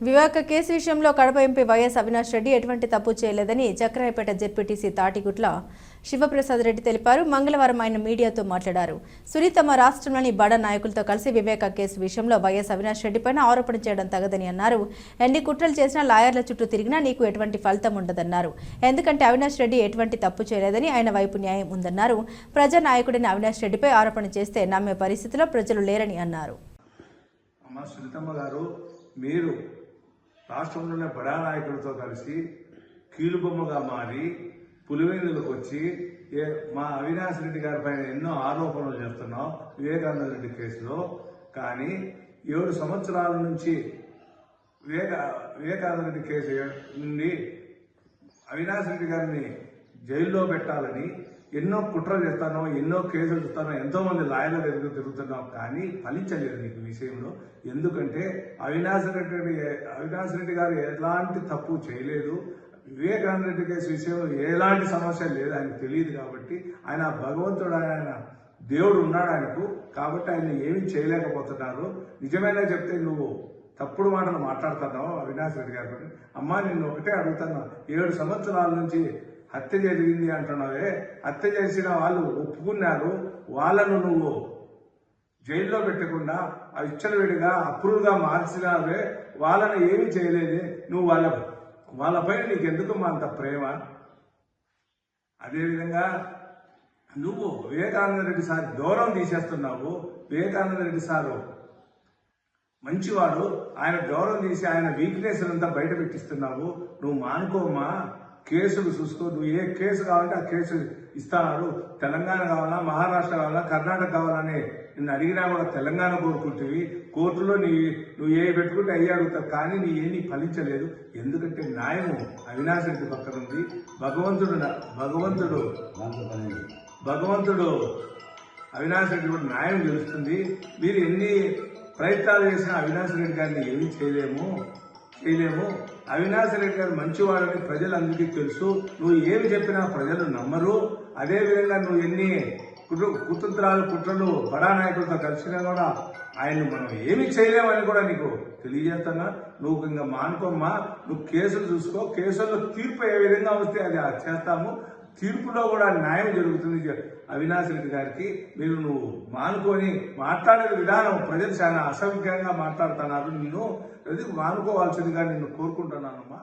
వివాక case విషయంలో Kadapa MP YS Avinash Reddy ఎటువంటి తప్పు చేయలేదని చక్రాయపేట జెడ్పీటీసీ తాటిగుట్ల శివప్రసాద్ రెడ్డి తెలిపారు. మంగళవారం ఆయన మీడియాతో మాట్లాడారు. సునీతమ్మ రాష్ట్రంలోని బడ నాయకులతో కలిసి వివేక కేసు విషయంలో వైఎస్ అవినాష్ రెడ్డిపైన ఆరోపణ చేయడం తగదని అన్నారు. ఎన్ని కుట్రలు చేసినా లాయర్ల చుట్టూ తిరిగినా నీకు ఎటువంటి ఫలితం ఉండదన్నారు. ఎందుకంటే అవినాష్ రెడ్డి ఎటువంటి తప్పు చేయలేదని ఆయన వైపు న్యాయం ఉందన్నారు. ప్రజా నాయకుడిని అవినాష్ రెడ్డిపై ఆరోపణ చేస్తే నమ్మే పరిస్థితిలో ప్రజలు లేరని అన్నారు. మీరు రాష్ట్రంలోనే బడా నాయకులతో కలిసి కీలుబొమ్మగా మారి పులివెందులకు వచ్చి మా అవినాష్ రెడ్డి గారి పైన ఎన్నో ఆరోపణలు చేస్తున్నాం వివేకానంద రెడ్డి కేసులో. కానీ 7 సంవత్సరాల నుంచి వివేకానంద రెడ్డి కేసు నుండి అవినాష్ రెడ్డి గారిని జైల్లో పెట్టాలని ఎన్నో కుట్రలు చేస్తానో, ఎన్నో కేసులు చూస్తానో, ఎంతో మంది లాయర్ల దగ్గర తిరుగుతున్నాం. కానీ ఫలించలేదు నీకు విషయంలో. ఎందుకంటే అవినాష్ రెడ్డి గారు ఎలాంటి తప్పు చేయలేదు. వివేకానంద రెడ్డి కేసు విషయంలో ఎలాంటి సమస్య లేదు, ఆయనకు తెలియదు. కాబట్టి ఆయన భగవంతుడు, ఆయన దేవుడు ఉన్నాడు ఆయనకు. కాబట్టి ఆయన ఏమీ చేయలేకపోతున్నారు. నిజమైనా చెప్తే నువ్వు తప్పుడు మాటలు మాట్లాడుతున్నావు అవినాష్ రెడ్డి గారు. అమ్మా నిన్ను ఒకటే అడుగుతున్నా, 7 సంవత్సరాల నుంచి హత్య జరిగింది అంటున్నావే, హత్య చేసిన వాళ్ళు ఒప్పుకున్నారు, వాళ్ళను నువ్వు జైల్లో పెట్టకుండా విచ్చలవిడిగా అప్రూవ్గా మార్చినావే, వాళ్ళని ఏమీ చేయలేదు. నువ్వు వాళ్ళపైన నీకెందుకు అంత ప్రేమ? అదేవిధంగా నువ్వు వివేకానంద రెడ్డి సార్ గౌరవం తీసేస్తున్నావు. వివేకానంద రెడ్డి సారు మంచివాడు, ఆయన గౌరవం తీసి ఆయన వీక్నెస్ అంతా బయట పెట్టిస్తున్నావు. నువ్వు మానుకోమా, కేసులు చూసుకో. నువ్వు ఏ కేసు కావాలంటే ఆ కేసు ఇస్తున్నారు. తెలంగాణ కావాలా, మహారాష్ట్ర కావాలా, కర్ణాటక కావాలని నిన్ను అడిగినా కూడా తెలంగాణ కోరుకుంటువి. కోర్టులో నువ్వు ఏ పెట్టుకుంటే అయ్యి అడుగుతావు. కానీ నీ ఏమీ ఫలించలేదు. ఎందుకంటే న్యాయము అవినాష్ రెడ్డి పక్కన ఉంది. భగవంతుడు అవినాష్ రెడ్డి కూడా న్యాయం గెలుస్తుంది. మీరు ఎన్ని ప్రయత్నాలు చేసినా అవినాష్ రెడ్డి గారిని ఏమీ చేయలేము. అవినాష్ రెడ్డి గారు మంచివాడని ప్రజలందరికీ తెలుసు. నువ్వు ఏమి చెప్పినా ప్రజలు నమ్మరు. అదేవిధంగా నువ్వు ఎన్ని కుట్రలు బడా నాయకులతో కలిసినా కూడా ఆయన్ని మనం ఏమి చేయలేమని కూడా నీకు తెలియజేస్తున్నా. నువ్వు ఇంకా మానుకోమ్మా, నువ్వు కేసులు చూసుకో. కేసుల్లో తీర్పు ఏ విధంగా వస్తే అది చేస్తాము. తీర్పులో కూడా న్యాయం జరుగుతుంది అవినాష్ రెడ్డి గారికి. నువ్వు మానుకొని మాట్లాడే విధానం ప్రజలు చాలా అసభ్యంగా మాట్లాడుతున్నారు. నిన్ను మానుకోవాల్సిందిగా నిన్ను కోరుకుంటున్నానమ్మా.